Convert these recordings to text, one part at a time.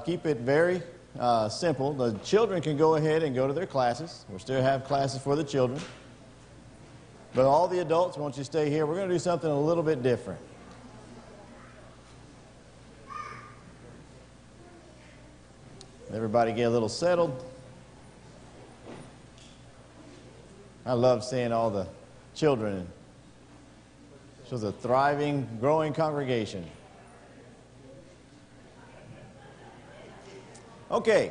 keep it very simple. The children can go ahead and go to their classes. We still have classes for the children. But all the adults, once you stay here, we're going to do something a little bit different. Everybody get a little settled. I love seeing all the children. It shows a thriving, growing congregation. Okay.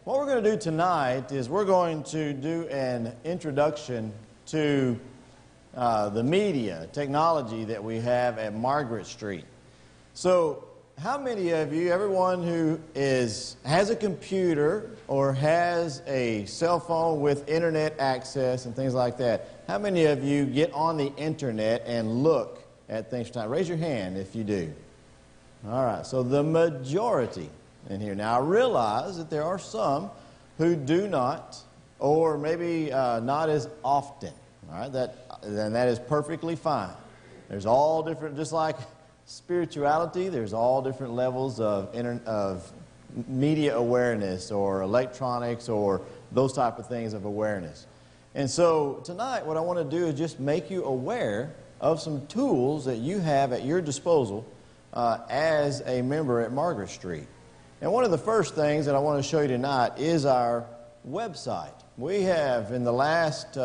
What we're going to do tonight is we're going to do an introduction to the media, technology that we have at Margaret Street. So, how many of you, everyone who has a computer or has a cell phone with internet access and things like that, how many of you get on the internet and look at things? Raise your hand if you do. All right, so the majority in here. Now, I realize that there are some who do not, or maybe not as often. All right, that is perfectly fine. There's all different, just like spirituality, there's all different levels of media awareness or electronics or those type of things of awareness. And so tonight what I want to do is just make you aware of some tools that you have at your disposal as a member at Margaret Street. And one of the first things that I want to show you tonight is our website. We have, in the last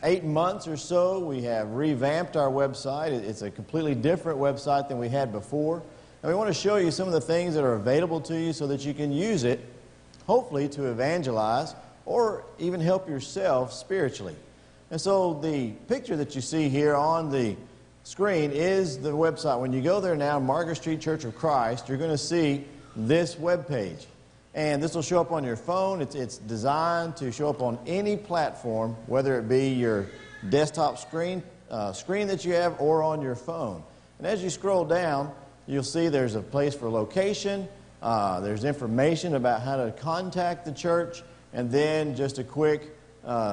8 months or so, we have revamped our website. It's a completely different website than we had before. And we want to show you some of the things that are available to you so that you can use it, hopefully, to evangelize or even help yourself spiritually. And so the picture that you see here on the screen is the website. When you go there now, Margaret Street Church of Christ, you're going to see this webpage. And this will show up on your phone. It's designed to show up on any platform, whether it be your desktop screen that you have or on your phone. And as you scroll down, you'll see there's a place for location. There's information about how to contact the church. And then just a quick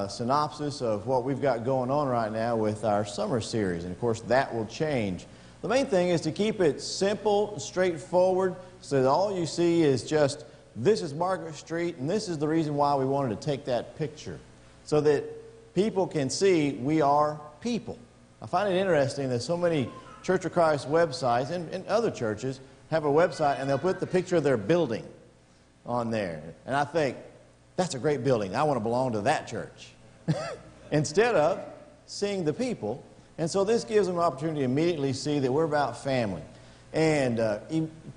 synopsis of what we've got going on right now with our summer series. And, of course, that will change. The main thing is to keep it simple, straightforward, so that all you see is just, this is Margaret Street, and this is the reason why we wanted to take that picture, so that people can see we are people. I find it interesting that so many Church of Christ websites and other churches have a website, and they'll put the picture of their building on there. And I think, that's a great building. I want to belong to that church. Instead of seeing the people. And so this gives them an opportunity to immediately see that we're about family. And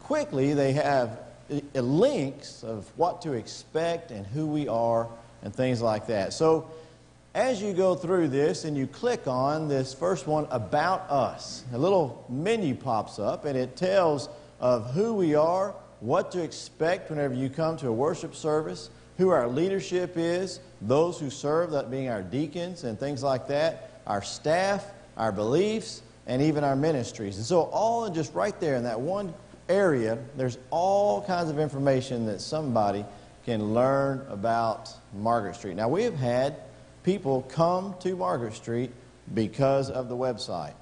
quickly they have links of what to expect and who we are and things like that. So as you go through this and you click on this first one, About Us, a little menu pops up and it tells of who we are, what to expect whenever you come to a worship service, who our leadership is, those who serve, that being our deacons and things like that, our staff, our beliefs, and even our ministries. And so all in just right there in that one area, there's all kinds of information that somebody can learn about Margaret Street. Now, we have had people come to Margaret Street because of the website.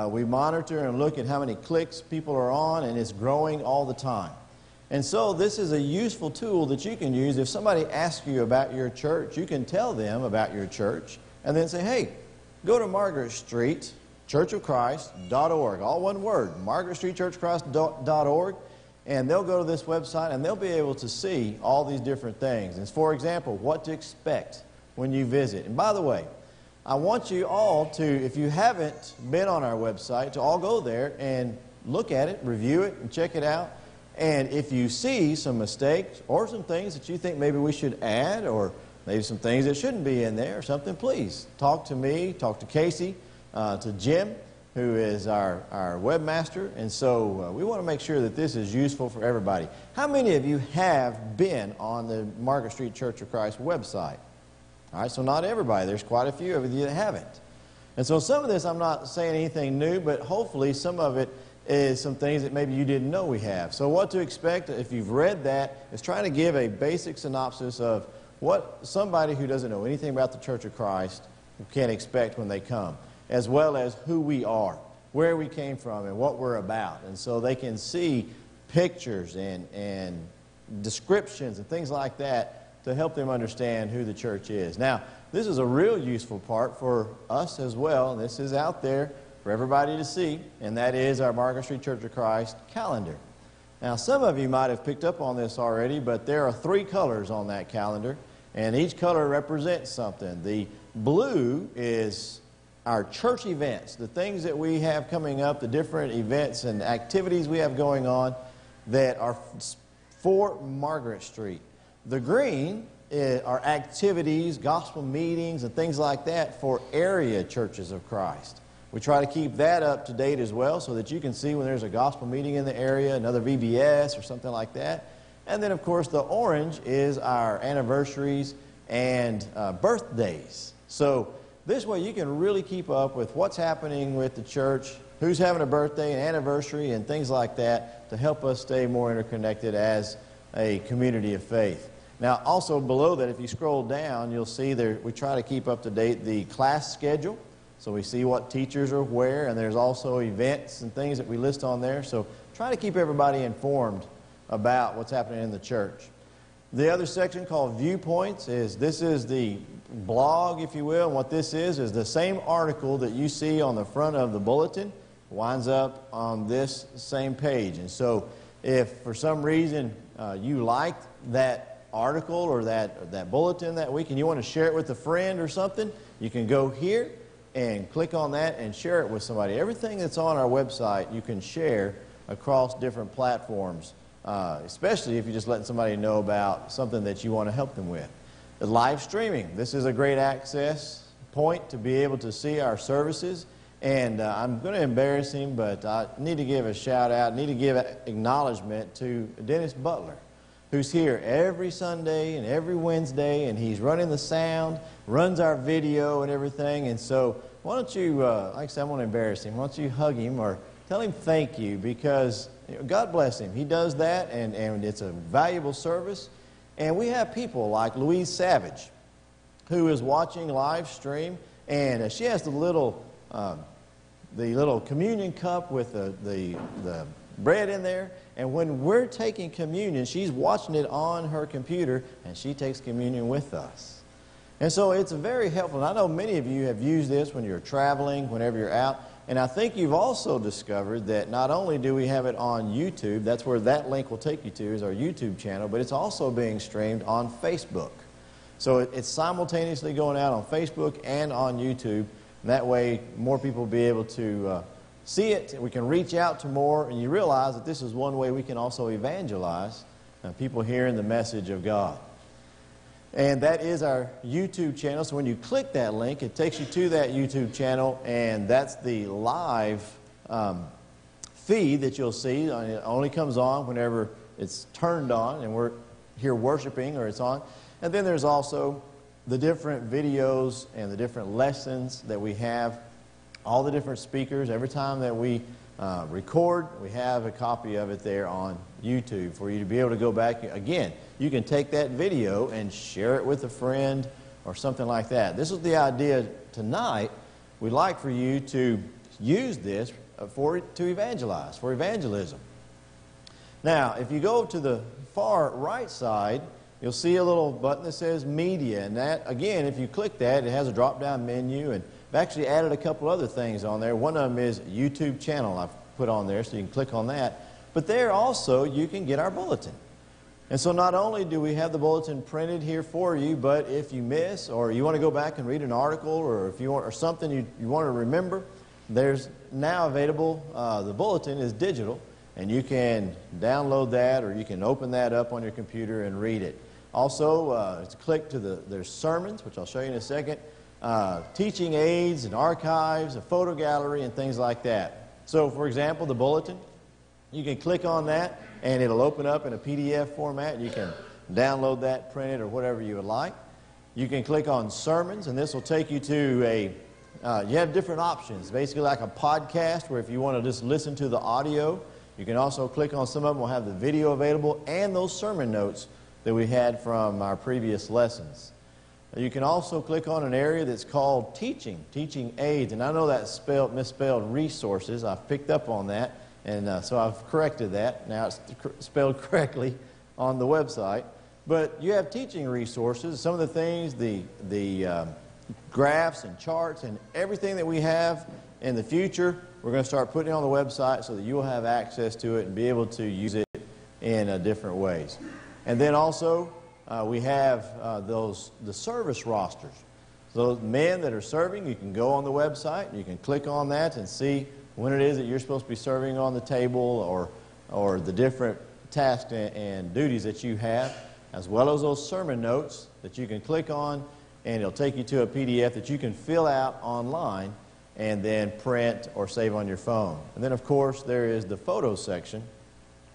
We monitor and look at how many clicks people are on, and it's growing all the time. And so this is a useful tool that you can use. If somebody asks you about your church, you can tell them about your church and then say, hey, go to Margaret Street, churchofchrist.org, all one word, margaretstreetchurchofchrist.org, and they'll go to this website and they'll be able to see all these different things. And for example, what to expect when you visit. And by the way, I want you all to, if you haven't been on our website, to all go there and look at it, review it, and check it out. And if you see some mistakes or some things that you think maybe we should add, or maybe some things that shouldn't be in there or something, please talk to me, talk to Casey, to Jim, who is our webmaster. And so we want to make sure that this is useful for everybody. How many of you have been on the Margaret Street Church of Christ website? All right, so not everybody. There's quite a few of you that haven't. And so some of this, I'm not saying anything new, but hopefully some of it is some things that maybe you didn't know we have. So what to expect, if you've read that, is trying to give a basic synopsis of what somebody who doesn't know anything about the Church of Christ can expect when they come, as well as who we are. where we came from and what we're about. And so they can see pictures and descriptions and things like that to help them understand who the church is. Now, this is a real useful part for us as well, and this is out there for everybody to see, and that is our Margaret Street Church of Christ calendar. Now, some of you might have picked up on this already, but there are 3 colors on that calendar, and each color represents something. The blue is our church events, the things that we have coming up, the different events and activities we have going on that are for Margaret Street. The green are activities, gospel meetings, and things like that for area churches of Christ. We try to keep that up to date as well so that you can see when there's a gospel meeting in the area, another VBS or something like that. And then, of course, the orange is our anniversaries and birthdays. So this way you can really keep up with what's happening with the church, who's having a birthday and anniversary and things like that to help us stay more interconnected as a community of faith. Now, also below that, if you scroll down, you'll see there we try to keep up to date the class schedule. So we see what teachers are where, and there's also events and things that we list on there. So try to keep everybody informed about what's happening in the church. The other section called Viewpoints this is the blog, if you will. And what this is the same article that you see on the front of the bulletin winds up on this same page. And so if for some reason you liked that article or that bulletin that week and you want to share it with a friend or something, you can go here and click on that and share it with somebody. Everything that's on our website you can share across different platforms, especially if you're just letting somebody know about something that you want to help them with. The live streaming, this is a great access point to be able to see our services. And I'm going to embarrass him, but I need to give a shout out, need to give acknowledgement to Dennis Butler, who's here every Sunday and every Wednesday, and he's running the sound, runs our video and everything. And so why don't you, like I said, I want to embarrass him. Why don't you hug him or tell him thank you, because God bless him. He does that, and it's a valuable service. And we have people like Louise Savage, who is watching live stream, and she has the little communion cup with the bread in there. And when we're taking communion, she's watching it on her computer, and she takes communion with us. And so it's very helpful. And I know many of you have used this when you're traveling, whenever you're out. And I think you've also discovered that not only do we have it on YouTube, that's where that link will take you to, is our YouTube channel, but it's also being streamed on Facebook. So it's simultaneously going out on Facebook and on YouTube. And that way more people will be able to see it. We can reach out to more, and you realize that this is one way we can also evangelize people hearing the message of God. And that is our YouTube channel. So when you click that link, it takes you to that YouTube channel, and that's the live feed that you'll see. It only comes on whenever it's turned on and we're here worshiping or it's on. And then there's also the different videos and the different lessons that we have, all the different speakers. Every time that we record, we have a copy of it there on YouTube for you to be able to go back. Again, you can take that video and share it with a friend or something like that. This is the idea tonight. We'd like for you to use this to evangelize, for evangelism. Now, if you go to the far right side, you'll see a little button that says Media. And that, again, if you click that, it has a drop-down menu. And I've actually added a couple other things on there. One of them is YouTube channel I've put on there, so you can click on that. But there also you can get our bulletin. And so not only do we have the bulletin printed here for you, but if you miss or you want to go back and read an article, or if you want, or something you want to remember, there's now available, the bulletin is digital, and you can download that or you can open that up on your computer and read it. Also, it's click to there's sermons, which I'll show you in a second, teaching aids and archives, a photo gallery, and things like that. So, for example, the bulletin, you can click on that, and it'll open up in a PDF format. You can download that, print it, or whatever you would like. You can click on sermons, and this will take you to you have different options, basically like a podcast, where if you want to just listen to the audio, you can also click on some of them. We'll have the video available and those sermon notes that we had from our previous lessons. You can also click on an area that's called teaching aids. And I know that's misspelled resources. I've picked up on that, and so I've corrected that. Now it's spelled correctly on the website. But you have teaching resources, some of the things, the graphs and charts and everything that we have in the future, we're going to start putting it on the website so that you'll have access to it and be able to use it in different ways. And then also, we have the service rosters. So those men that are serving, you can go on the website, you can click on that and see when it is that you're supposed to be serving on the table or the different tasks and duties that you have, as well as those sermon notes that you can click on, and it'll take you to a PDF that you can fill out online and then print or save on your phone. And then, of course, there is the photo section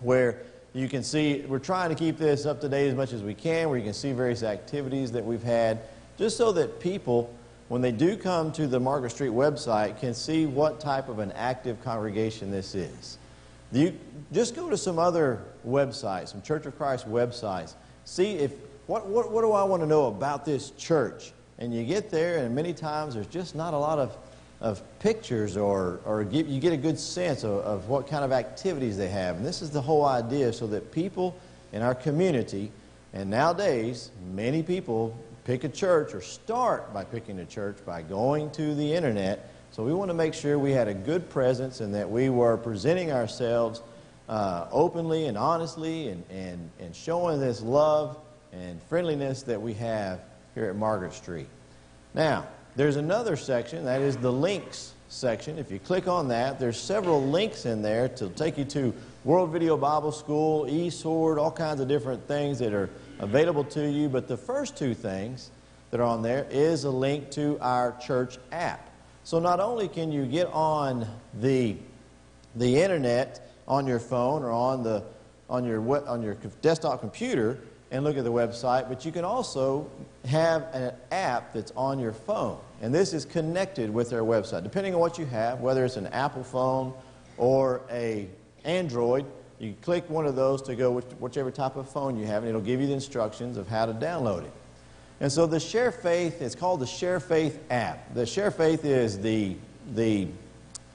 where you can see, we're trying to keep this up to date as much as we can, where you can see various activities that we've had, just so that people, when they do come to the Margaret Street website, can see what type of an active congregation this is. You just go to some other websites, some Church of Christ websites, see if, what do I want to know about this church? And you get there, and many times there's just not a lot of pictures or you get a good sense of what kind of activities they have. And this is the whole idea, so that people in our community, and nowadays many people pick a church or start by picking a church by going to the internet. So we want to make sure we had a good presence and that we were presenting ourselves openly and honestly and showing this love and friendliness that we have here at Margaret Street. Now, there's another section, that is the links section. If you click on that, there's several links in there to take you to World Video Bible School, eSword, all kinds of different things that are available to you. But the first two things that are on there is a link to our church app. So not only can you get on the internet on your phone or on your desktop computer and look at the website, but you can also have an app that's on your phone. And this is connected with their website. Depending on what you have, whether it's an Apple phone or an Android, you click one of those to go with whichever type of phone you have, and it'll give you the instructions of how to download it. And so the Share Faith, it's called the Share Faith app. The Share Faith is the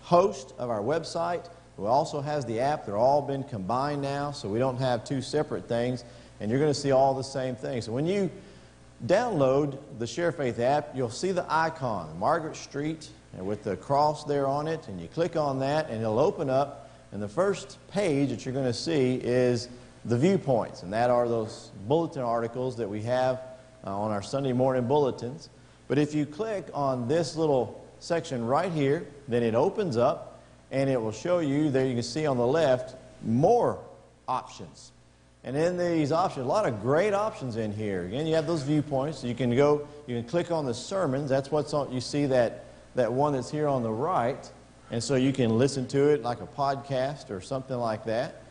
host of our website. It also has the app. They're all been combined now, so we don't have two separate things. And you're going to see all the same things. So when you download the Share Faith app, you'll see the icon, Margaret Street, and with the cross there on it, and you click on that, and it'll open up, and the first page that you're going to see is the viewpoints, and that are those bulletin articles that we have on our Sunday morning bulletins. But if you click on this little section right here, then it opens up, and it will show you, there you can see on the left, more options. And in these options, a lot of great options in here. Again, you have those viewpoints. You can click on the sermons. That's what's on. You see that one that's here on the right, and so you can listen to it like a podcast or something like that.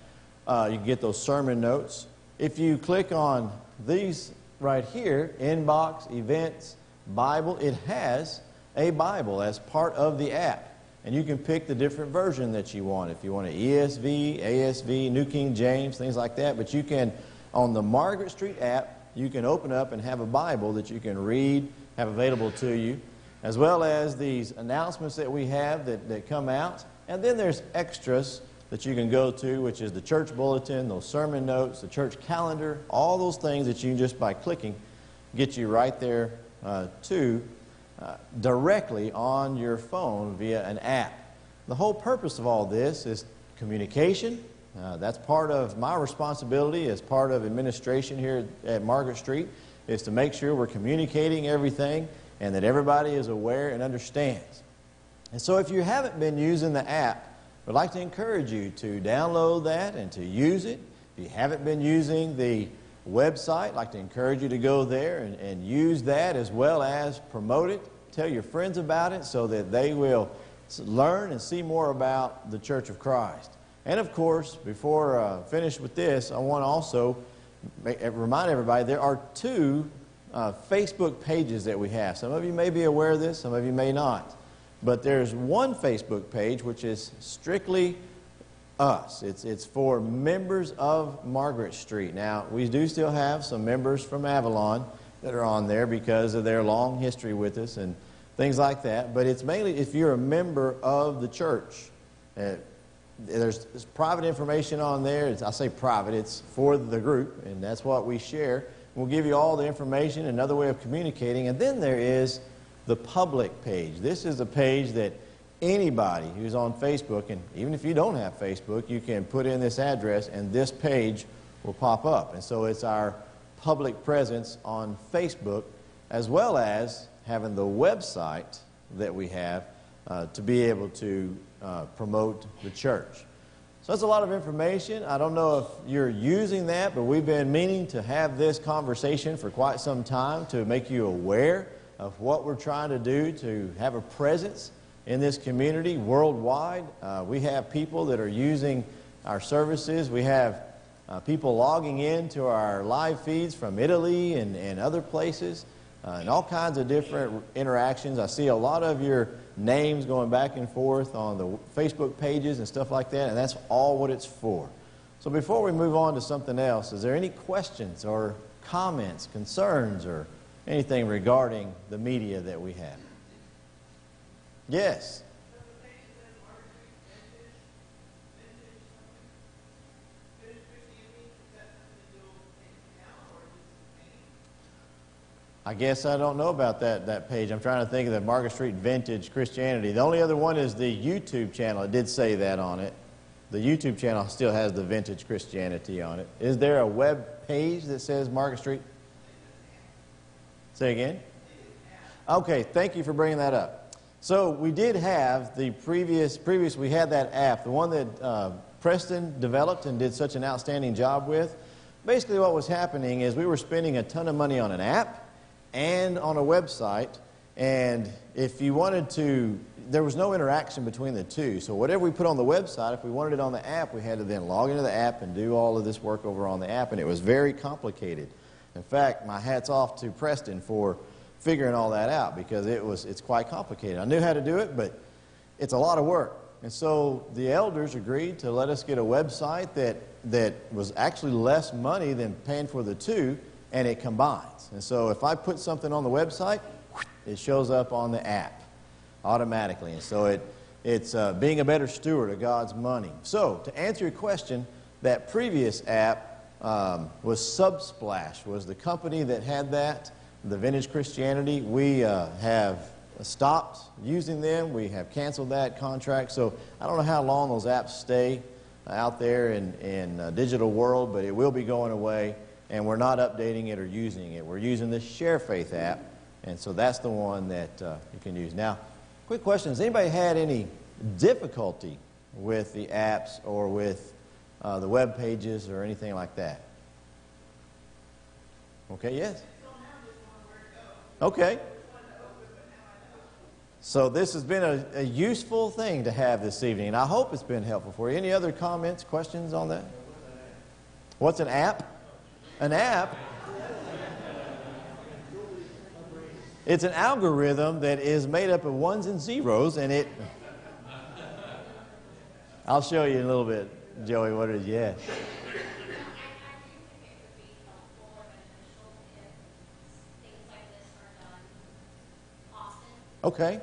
You can get those sermon notes. If you click on these right here, inbox, events, Bible, it has a Bible as part of the app. And you can pick the different version that you want. If you want an ESV, ASV, New King James, things like that. But you can, on the Margaret Street app, you can open up and have a Bible that you can read, have available to you, as well as these announcements that we have that come out. And then there's extras that you can go to, which is the church bulletin, those sermon notes, the church calendar, all those things that you can just by clicking get you right there directly on your phone via an app. The whole purpose of all this is communication. That's part of my responsibility as part of administration here at Margaret Street, is to make sure we're communicating everything and that everybody is aware and understands. And so if you haven't been using the app, I'd like to encourage you to download that and to use it. If you haven't been using the website, I'd like to encourage you to go there and use that, as well as promote it, tell your friends about it, so that they will learn and see more about the Church of Christ. And of course, before I finish with this, I want to also remind everybody there are two Facebook pages that we have. Some of you may be aware of this, some of you may not. But there's one Facebook page which is strictly us. It's for members of Margaret Street. Now, we do still have some members from Avalon, that are on there because of their long history with us and things like that. But it's mainly if you're a member of the church. There's private information on there. I say private, it's for the group, and that's what we share. We'll give you all the information, another way of communicating. And then there is the public page. This is a page that anybody who's on Facebook, and even if you don't have Facebook, you can put in this address and this page will pop up. And so it's our public presence on Facebook, as well as having the website that we have to be able to promote the church. So that's a lot of information. I don't know if you're using that, but we've been meaning to have this conversation for quite some time to make you aware of what we're trying to do to have a presence in this community worldwide. We have people that are using our services. We have people logging in to our live feeds from Italy and other places, and all kinds of different interactions. I see a lot of your names going back and forth on the Facebook pages and stuff like that, and that's all what it's for. So before we move on to something else, is there any questions or comments, concerns, or anything regarding the media that we have? Yes. I guess I don't know about that page. I'm trying to think of the Margaret St. Vintage Christianity. The only other one is the YouTube channel. It did say that on it. The YouTube channel still has the Vintage Christianity on it. Is there a web page that says Margaret St.? Say again? Okay, thank you for bringing that up. So we did have the previous we had that app, the one that Preston developed and did such an outstanding job with. Basically what was happening is we were spending a ton of money on an app and on a website, and if you wanted to, there was no interaction between the two. So whatever we put on the website, if we wanted it on the app, we had to then log into the app and do all of this work over on the app, and it was very complicated. In fact, my hat's off to Preston for figuring all that out, because it's quite complicated. I knew how to do it, but it's a lot of work. And so the elders agreed to let us get a website that was actually less money than paying for the two, and it combines. And so if I put something on the website, it shows up on the app automatically. And so it's being a better steward of God's money. So to answer your question, that previous app was Subsplash, was the company that had that, the Vintage Christianity. We have stopped using them. We have canceled that contract. So I don't know how long those apps stay out there in digital world, but it will be going away. And we're not updating it or using it. We're using the Share Faith app, and so that's the one that you can use. Now, quick question. Has anybody had any difficulty with the apps or with the web pages or anything like that? Okay, yes? Okay. So this has been a useful thing to have this evening, and I hope it's been helpful for you. Any other comments, questions on that? What's an app? An app, it's an algorithm that is made up of ones and zeros, and I'll show you in a little bit, Joey, what it is. Yes. Okay.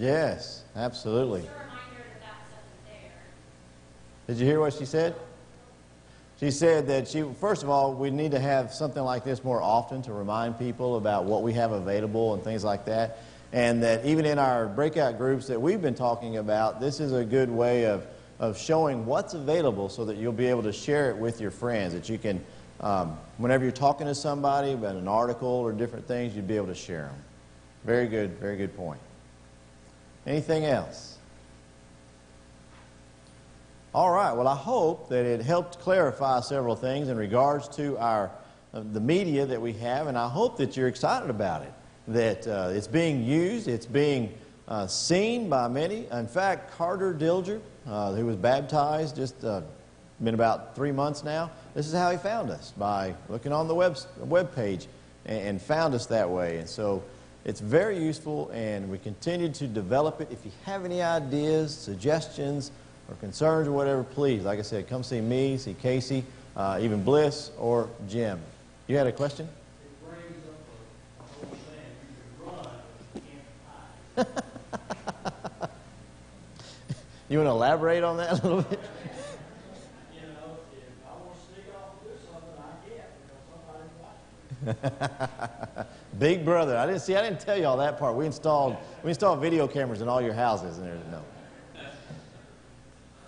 Yes, absolutely. Just a reminder that stuff is there. Did you hear what she said? She said that first of all, we need to have something like this more often to remind people about what we have available and things like that. And that even in our breakout groups that we've been talking about, this is a good way of showing what's available so that you'll be able to share it with your friends. That you can, whenever you're talking to somebody about an article or different things, you'd be able to share them. Very good point. Anything else? All right. Well, I hope that it helped clarify several things in regards to the media that we have, and I hope that you're excited about it, that it's being used, it's being seen by many. In fact, Carter Dilger, who was baptized just been about 3 months now, this is how he found us, by looking on the web page and found us that way. And so it's very useful, and we continue to develop it. If you have any ideas, suggestions, or concerns or whatever, please, like I said, come see me, see Casey, even Bliss or Jim. You had a question? It brings up a whole saying, you can run, but you can't hide. You want to elaborate on that a little bit? You know, if I want to sneak off and do something, I can't, because somebody's watching. Big brother. I didn't tell you all that part. We installed video cameras in all your houses, and there's no.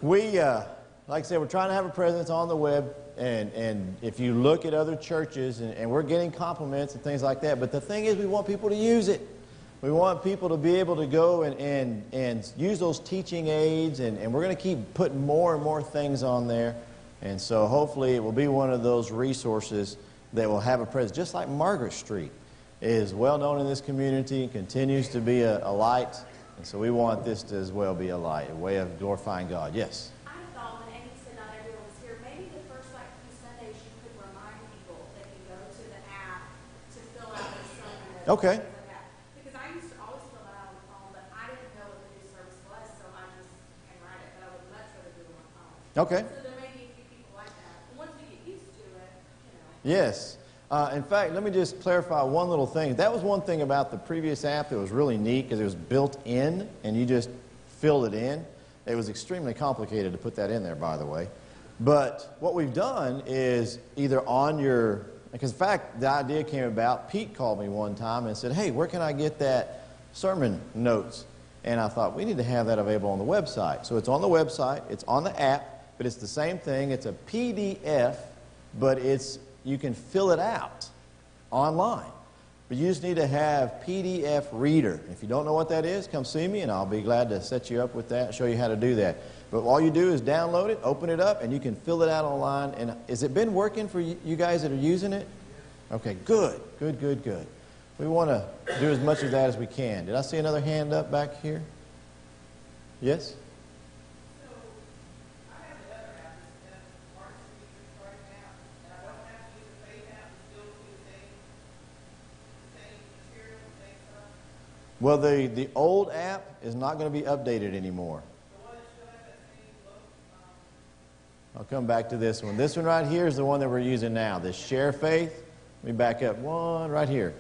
We, like I said, we're trying to have a presence on the web, and if you look at other churches, and we're getting compliments and things like that, but the thing is, we want people to use it. We want people to be able to go and use those teaching aids, and we're going to keep putting more and more things on there. And so hopefully it will be one of those resources that will have a presence, just like Margaret Street is well known in this community and continues to be a light. And so we want this to as well be a light, a way of glorifying God. Yes? I thought when Amy said not everyone was here, maybe the first few Sundays you could remind people they can go to the app to fill out their sermon. Okay. Like that. Because I used to always fill that out on the phone, but I didn't know what the new service was, so I just can write it. But I would much rather do it on my phone. Okay. So there may be a few people like that. And once we get used to it, you know. Yes. In fact, let me just clarify one little thing. That was one thing about the previous app that was really neat, because it was built in and you just fill it in. It was extremely complicated to put that in there, by the way. But what we've done is either on your, because in fact the idea came about, Pete called me one time and said, hey, where can I get that sermon notes? And I thought, we need to have that available on the website. So it's on the website, it's on the app, but it's the same thing. It's a PDF, but you can fill it out online. But you just need to have PDF Reader. If you don't know what that is, come see me and I'll be glad to set you up with that and show you how to do that. But all you do is download it, open it up, and you can fill it out online. And has it been working for you guys that are using it? Okay, good. We want to do as much of that as we can. Did I see another hand up back here? Yes? Well, the old app is not going to be updated anymore. I'll come back to this one. This one right here is the one that we're using now, this Share Faith. Let me back up one right here.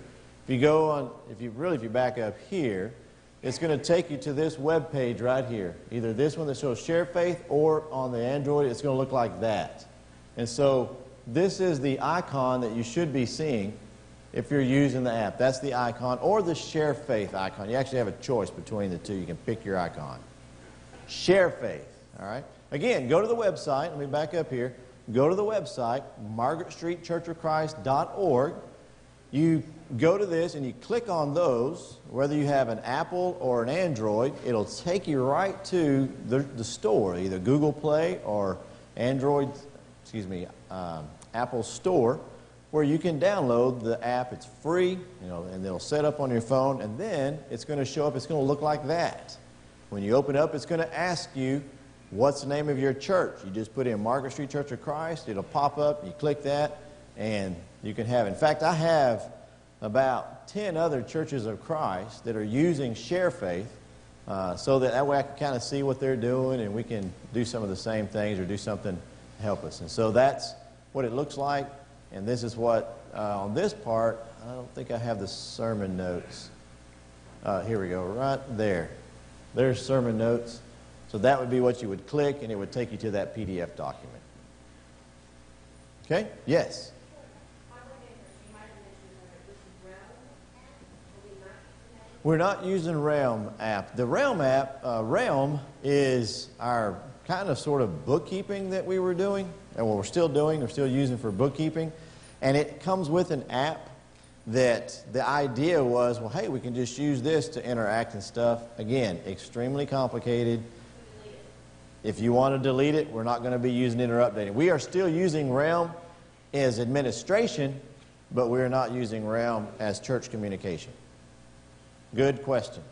If you go on, if you back up here, it's going to take you to this web page right here. Either this one that shows Share Faith, or on the Android, it's going to look like that. And so this is the icon that you should be seeing if you're using the app. That's the icon, or the Share Faith icon. You actually have a choice between the two. You can pick your icon. Share Faith, all right? Again, go to the website. Let me back up here. Go to the website, margaretstreetchurchofchrist.org. You go to this and you click on those. Whether you have an Apple or an Android, it'll take you right to the store, either Google Play or Apple Store, where you can download the app. It's free, and it'll set up on your phone, and then it's going to show up. It's going to look like that. When you open up, it's going to ask you, what's the name of your church? You just put in Margaret Street Church of Christ. It'll pop up. You click that, and you can have it. In fact, I have about 10 other churches of Christ that are using Share Faith, so that way I can kind of see what they're doing, and we can do some of the same things or do something to help us. And so that's what it looks like. And this is what, on this part, I don't think I have the sermon notes. Here we go, right there. There's sermon notes. So that would be what you would click, and it would take you to that PDF document. Okay? Yes? We're not using Realm app. The Realm app, Realm is our kind of sort of bookkeeping that we were doing, and what we're still doing, we're still using for bookkeeping. And it comes with an app that the idea was, well, hey, we can just use this to interact and stuff. Again, extremely complicated. If you want to delete it, we're not going to be using it or updating. We are still using Realm as administration, but we are not using Realm as church communication. Good question.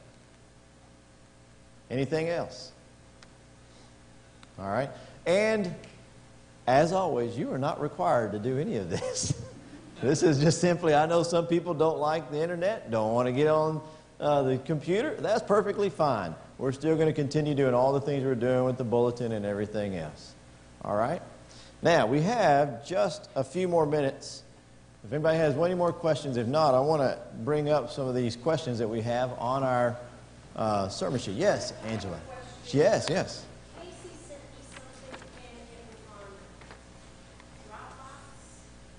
Anything else? All right. And as always, you are not required to do any of this. This is just simply, I know some people don't like the internet, don't want to get on the computer. That's perfectly fine. We're still going to continue doing all the things we're doing with the bulletin and everything else. All right? Now, we have just a few more minutes. If anybody has any more questions, if not, I want to bring up some of these questions that we have on our sermon sheet. Yes, Angela. Yes, yes. Casey sent me something on Dropbox.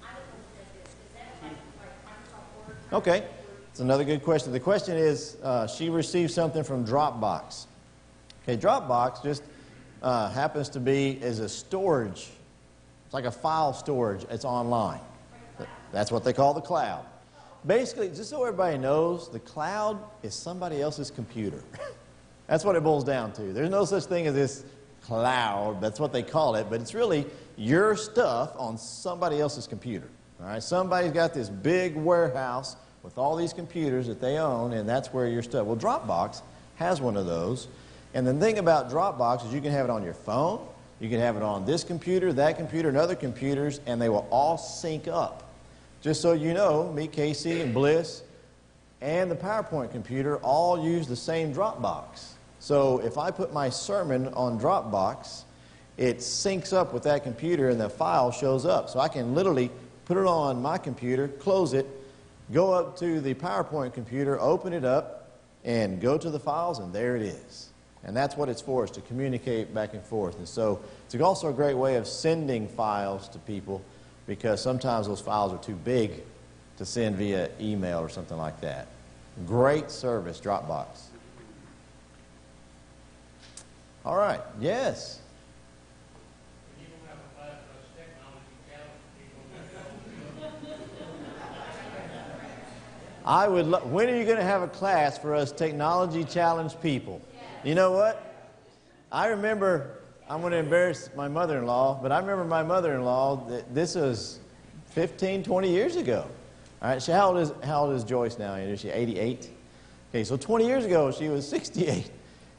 I don't know what that is. Is that like Microsoft Word? Okay. It's another good question. The question is, she received something from Dropbox. Okay, Dropbox just happens to be is a storage. It's like a file storage. It's online. That's what they call the cloud. Basically, just so everybody knows, the cloud is somebody else's computer. That's what it boils down to. There's no such thing as this cloud. That's what they call it. But it's really your stuff on somebody else's computer. All right? Somebody's got this big warehouse with all these computers that they own, and that's where your stuff. Well, Dropbox has one of those. And the thing about Dropbox is you can have it on your phone. You can have it on this computer, that computer, and other computers, and they will all sync up. Just so you know, me, Casey, and Bliss, and the PowerPoint computer all use the same Dropbox. So if I put my sermon on Dropbox, it syncs up with that computer and the file shows up. So I can literally put it on my computer, close it, go up to the PowerPoint computer, open it up, and go to the files, and there it is. And that's what it's for, is to communicate back and forth. And so it's also a great way of sending files to people, because sometimes those files are too big to send via email or something like that. Great service, Dropbox. All right, yes. You don't have a class for us technology challenge people. I would. When are you going to have a class for us technology challenged people? You know what? I remember, I'm going to embarrass my mother-in-law, but I remember my mother-in-law, this was 15, 20 years ago. All right, how old is Joyce now? Is she 88? Okay, so 20 years ago, she was 68.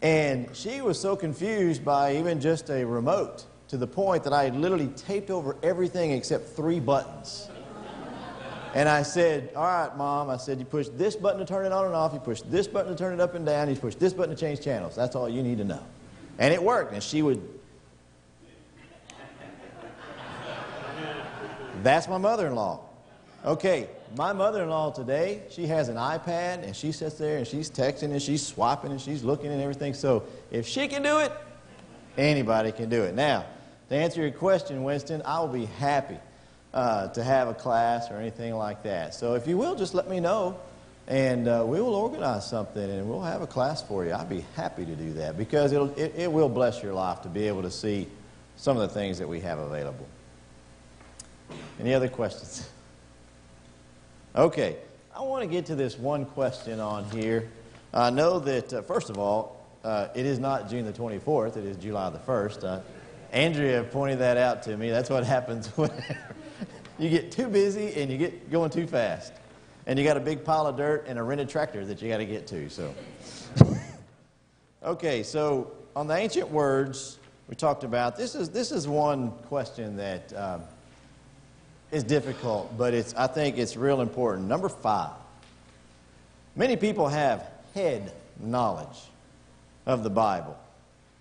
And she was so confused by even just a remote, to the point that I had literally taped over everything except 3 buttons. And I said, all right, Mom, I said, you push this button to turn it on and off, you push this button to turn it up and down, you push this button to change channels. That's all you need to know. And it worked. And she would... That's my mother-in-law. Okay, my mother-in-law today, she has an iPad, and she sits there, and she's texting, and she's swiping, and she's looking and everything. So if she can do it, anybody can do it. Now, to answer your question, Winston, I will be happy to have a class or anything like that. So if you will, just let me know, and we will organize something, and we'll have a class for you. I'd be happy to do that, because it will bless your life to be able to see some of the things that we have available. Any other questions? Okay, I want to get to this one question on here. I know that, first of all, it is not June the 24th, it is July the 1st. Andrea pointed that out to me. That's what happens when you get too busy and you get going too fast. And you got a big pile of dirt and a rented tractor that you got to get to. So, okay, so on the ancient words we talked about, this is one question that is difficult, but I think it's real important. Number 5. Many people have head knowledge of the Bible,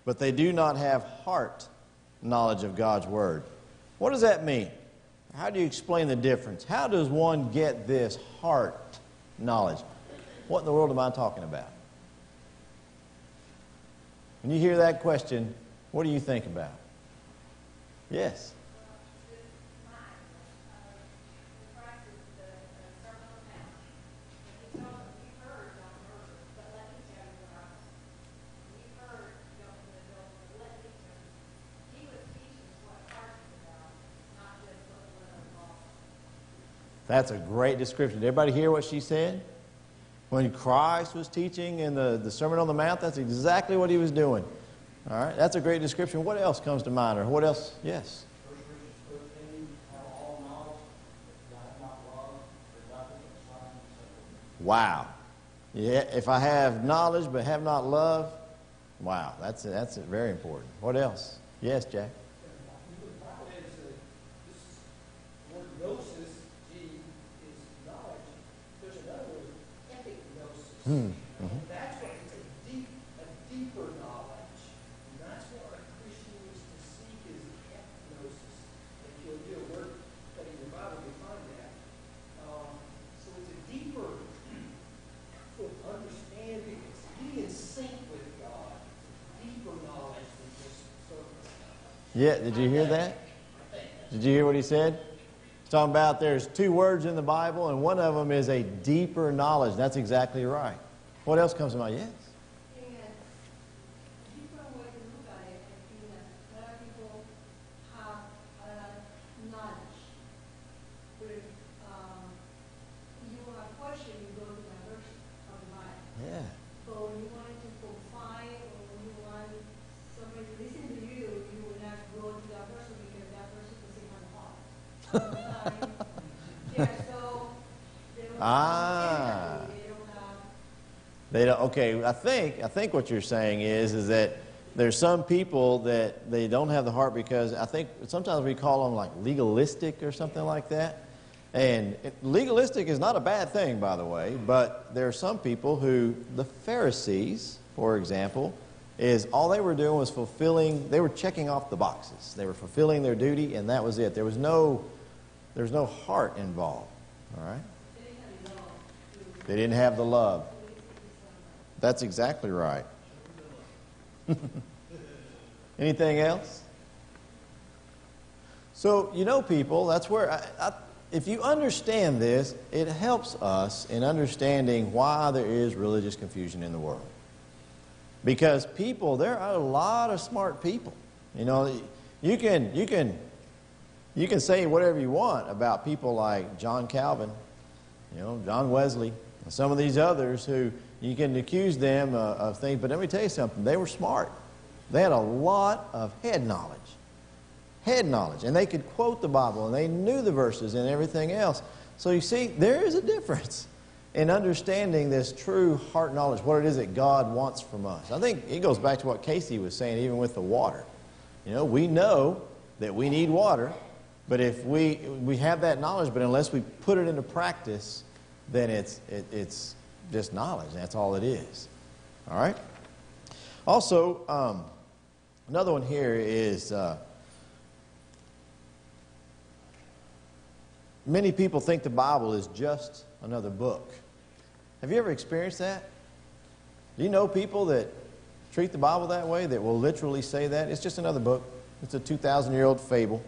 but they do not have heart knowledge of God's Word. What does that mean? How do you explain the difference? How does one get this heart knowledge? What in the world am I talking about? When you hear that question, what do you think about? Yes. That's a great description. Did everybody hear what she said? When Christ was teaching in the Sermon on the Mount, that's exactly what he was doing. All right, that's a great description. What else comes to mind, or what else? Yes. Wow. Yeah, if I have knowledge but have not love, Wow, that's very important. What else? Yes, Jack. The Bible is, this word gnosis, G, is knowledge. There's another word, epignosis. That's what it's a deeper knowledge. And that's what a Christian needs to seek is epignosis. If you'll do a word study in the Bible, you'll find that. So it's a deeper understanding. It's being in sync with God. Deeper knowledge than just surface. Yeah, did you hear that? Did you hear what he said? He's talking about there's two words in the Bible, and one of them is a deeper knowledge. That's exactly right. What else comes to mind? Yes? And different way to look at it, I think that a lot of people have a lot of knowledge. But if you have a question, you go to that verse of the Bible. Yeah. But when you want to confide or when you want somebody to listen to you, you will not go to that person because that person doesn't have a heart. Sometimes, yeah, so they don't Ah. they don't have They don't, okay, I think what you're saying is that there's some people that they don't have the heart because I think sometimes we call them like legalistic or something like that. And legalistic is not a bad thing, by the way, but there are some people who, the Pharisees, for example, is all they were doing was they were checking off the boxes. They were fulfilling their duty, and that was it. There was no heart involved, all right? They didn't have the love. That's exactly right. Anything else? So, people, that's where, if you understand this, it helps us in understanding why there is religious confusion in the world. Because there are a lot of smart people. You can say whatever you want about people like John Calvin, John Wesley, and some of these others who you can accuse them of things, but let me tell you something. They were smart. They had a lot of head knowledge. And they could quote the Bible, and they knew the verses and everything else. So you see, there is a difference in understanding this true heart knowledge, what it is that God wants from us. I think it goes back to what Casey was saying, even with the water. We know that we need water, but if we have that knowledge, but unless we put it into practice, then it's just knowledge. That's all it is. All right? Also, another one here is many people think the Bible is just another book. Have you ever experienced that? Do you know people that treat the Bible that way, that will literally say that? It's just another book. It's a 2,000-year-old fable.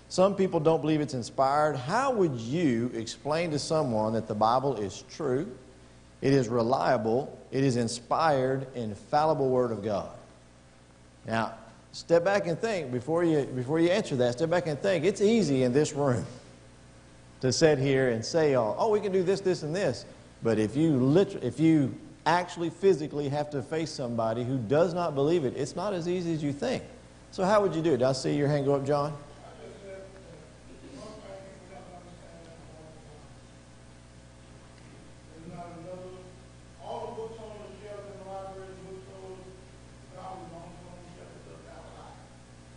Some people don't believe it's inspired. How would you explain to someone that the Bible is true, it is reliable, it is inspired, infallible Word of God? Now, step back and think before you answer that. Step back and think. It's easy in this room to sit here and say, "Oh, we can do this, this, and this." But if you actually physically have to face somebody who does not believe it, it's not as easy as you think. So how would you do it? Did I see your hand go up, John?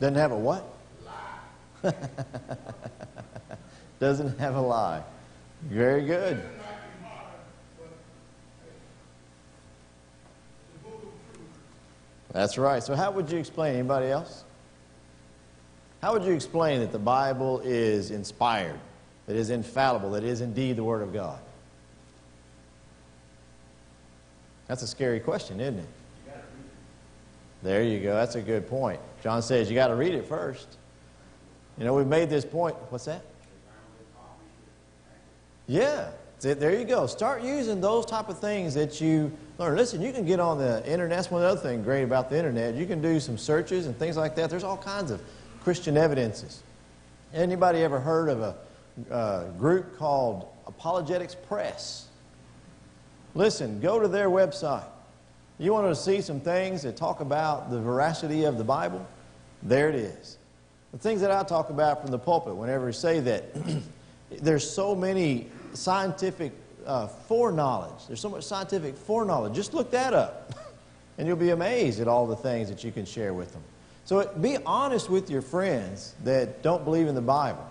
Doesn't have a what? Lie. Doesn't have a lie. Very good. That's right. So how would you explain? Anybody else? How would you explain that the Bible is inspired, that it is infallible, that it is indeed the Word of God? That's a scary question, isn't it? There you go. That's a good point. John says you got to read it first. We've made this point. What's that? Yeah. There you go. Start using those type of things that you learn. Listen, you can get on the internet. That's one other thing great about the internet. You can do some searches and things like that. There's all kinds of Christian evidences. Anybody ever heard of a group called Apologetics Press? Listen, go to their website. You want to see some things that talk about the veracity of the Bible? There it is. The things that I talk about from the pulpit whenever we say that there's so many scientific foreknowledge. There's so much scientific foreknowledge. Just look that up. And you'll be amazed at all the things that you can share with them. So be honest with your friends that don't believe in the Bible.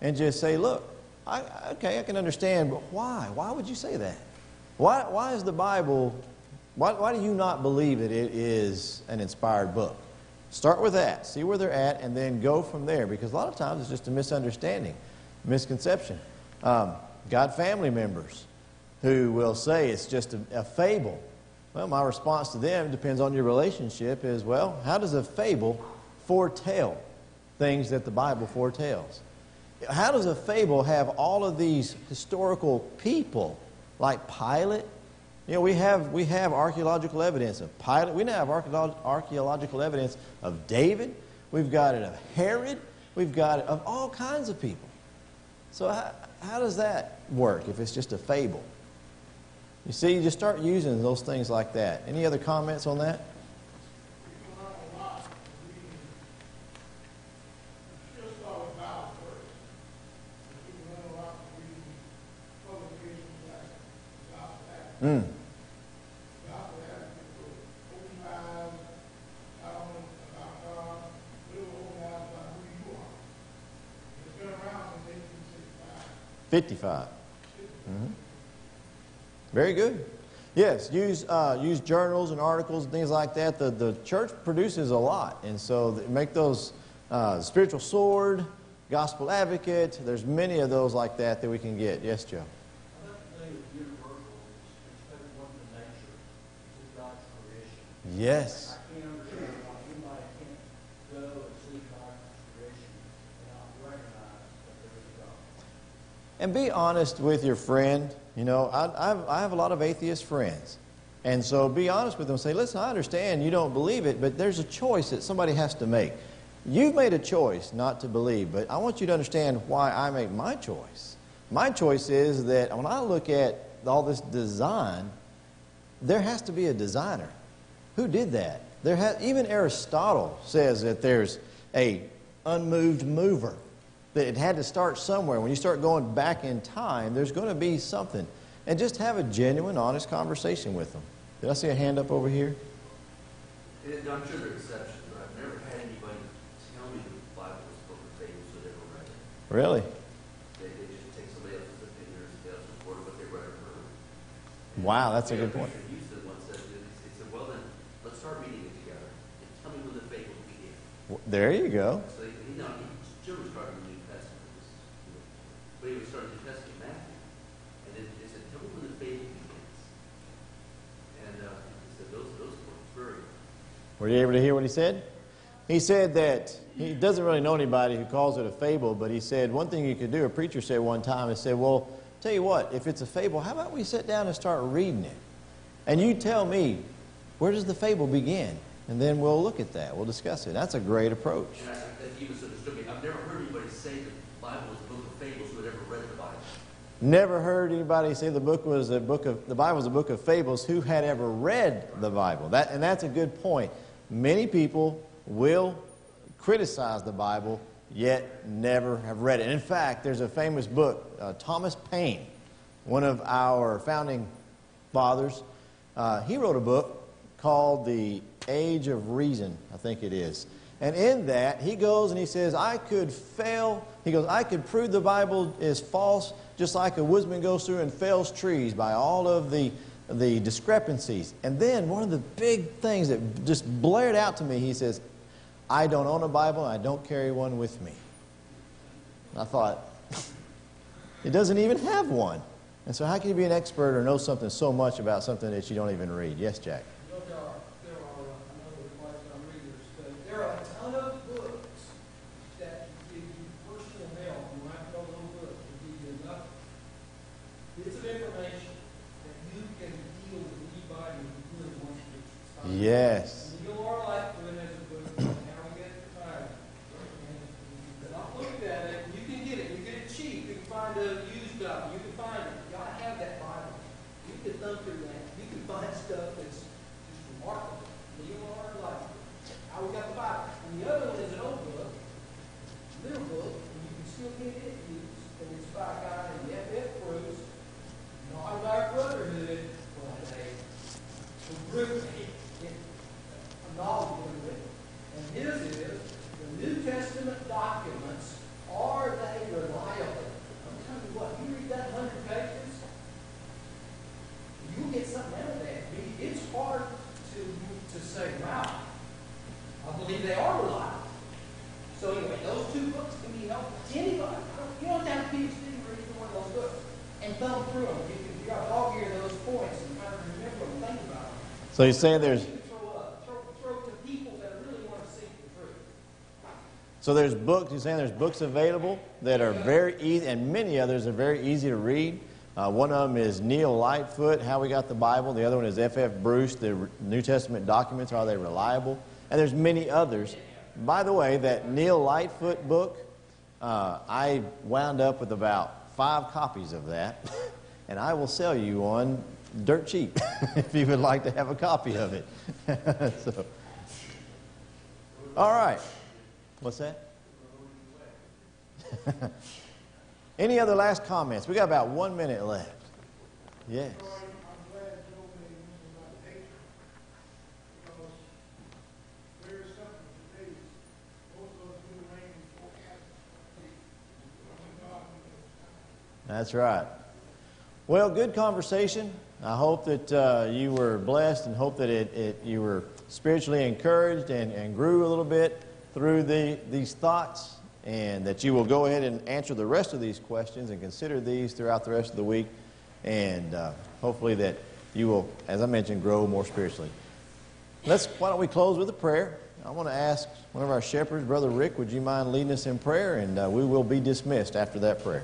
And just say, look, okay, I can understand, but why? Why would you say that? Why is the Bible, why do you not believe that it is an inspired book? Start with that. See where they're at, and then go from there. Because a lot of times it's just a misunderstanding, misconception. Got family members who will say it's just a fable. Well, my response to them, depends on your relationship, is, well, how does a fable foretell things that the Bible foretells? How does a fable have all of these historical people, like Pilate? You know, we have archaeological evidence of Pilate. We now have archaeological evidence of David. We've got it of Herod. We've got it of all kinds of people. So how does that work if it's just a fable? You see, you just start using those things like that. Any other comments on that? Mm. $55. Mm-hmm. Very good. Yes, use journals and articles and things like that. The church produces a lot, and so make those Spiritual Sword, Gospel Advocate. There's many of those like that we can get. Yes, Joe. Yes. I can't understand why anybody can't go and see God's creation and not recognize that there is a God. And be honest with your friend. You know, I have a lot of atheist friends. And so be honest with them and say, listen, I understand you don't believe it, but there's a choice that somebody has to make. You've made a choice not to believe, but I want you to understand why I make my choice. My choice is that when I look at all this design, there has to be a designer. Who did that? Even Aristotle says that there's a unmoved mover, that it had to start somewhere. When you start going back in time, there's going to be something. And just have a genuine, honest conversation with them. Did I see a hand up over here? I'm sure there are exceptions, but I've never had anybody tell me the Bible was book of fables that ever read it. Really? They just take somebody else's opinion or somebody else's word of what they read or heard. Wow, that's a good point. You said once that they said, well then, let's start reading it together and tell me when the fables began. There you go. So he Jim was starting the New Testament, but he was starting the New Testament Matthew, and then they said, tell me when the fable begins. And he said those points very. Were you able to hear what he said? He said that he doesn't really know anybody who calls it a fable, but he said one thing you could do, a preacher said one time, he said, well, tell you what, if it's a fable, how about we sit down and start reading it? And you tell me, where does the fable begin? And then we'll look at that. We'll discuss it. That's a great approach. And he misunderstood me. I've never heard anybody say the Bible was a book of fables who had ever read the Bible. Never heard anybody say the Bible was a book of fables who had ever read the Bible. And that's a good point. Many people will criticize the Bible, yet never have read it. In fact, there's a famous book, Thomas Paine, one of our founding fathers. He wrote a book called The Age of Reason, I think it is. And in that, he goes and he says, I could prove the Bible is false, just like a woodsman goes through and fells trees by all of the discrepancies. And then one of the big things that just blared out to me, he says, I don't own a Bible and I don't carry one with me. And I thought, it doesn't even have one. And so how can you be an expert or know something so much about something that you don't even read? Yes, Jack? There are another lifetime readers, but there are a ton of books that give you personal help. You might know a little book to give you enough bits of information that you can deal with anybody who really wants to get you. Yes. Neil R. Lightfoot has a book called How to Get Retired. And I've looked at it. You can get it. You get it cheap. You can find a used copy. You can find it. You gotta have that Bible. You can thumb through that. You can find stuff that's just remarkable. Neil R. Lightfoot. How we got the Bible. And the other one is an old book, little book, and you can still get it used. And it's by a guy named F.F. Bruce. Not about brotherhood, but a group. It And his is, the New Testament documents, are they reliable? I'm telling you what, you read that 100 pages, you'll get something out of that. It's hard to say, wow, I believe they are reliable. So anyway, those two books can be helpful to anybody. You don't have to be a PhD to read either one of those books and thumb through them. You got to log here those points and kind of remember them and think about them. So you're saying there's... You can throw to people that really want to seek the truth. So there's books, you're saying there's books available that are very easy, and many others are very easy to read. One of them is Neil Lightfoot, How We Got the Bible. The other one is F.F. Bruce, The New Testament Documents, Are They Reliable? And there's many others. By the way, that Neil Lightfoot book, I wound up with about 5 copies of that, and I will sell you one dirt cheap if you would like to have a copy of it. So, all right. What's that? Any other last comments? We got about 1 minute left. Yes. That's right. Well, good conversation. I hope that you were blessed and hope that you were spiritually encouraged and grew a little bit through these thoughts, and that you will go ahead and answer the rest of these questions and consider these throughout the rest of the week, and hopefully that you will, as I mentioned, grow more spiritually. Why don't we close with a prayer? I want to ask one of our shepherds, Brother Rick, would you mind leading us in prayer, and we will be dismissed after that prayer.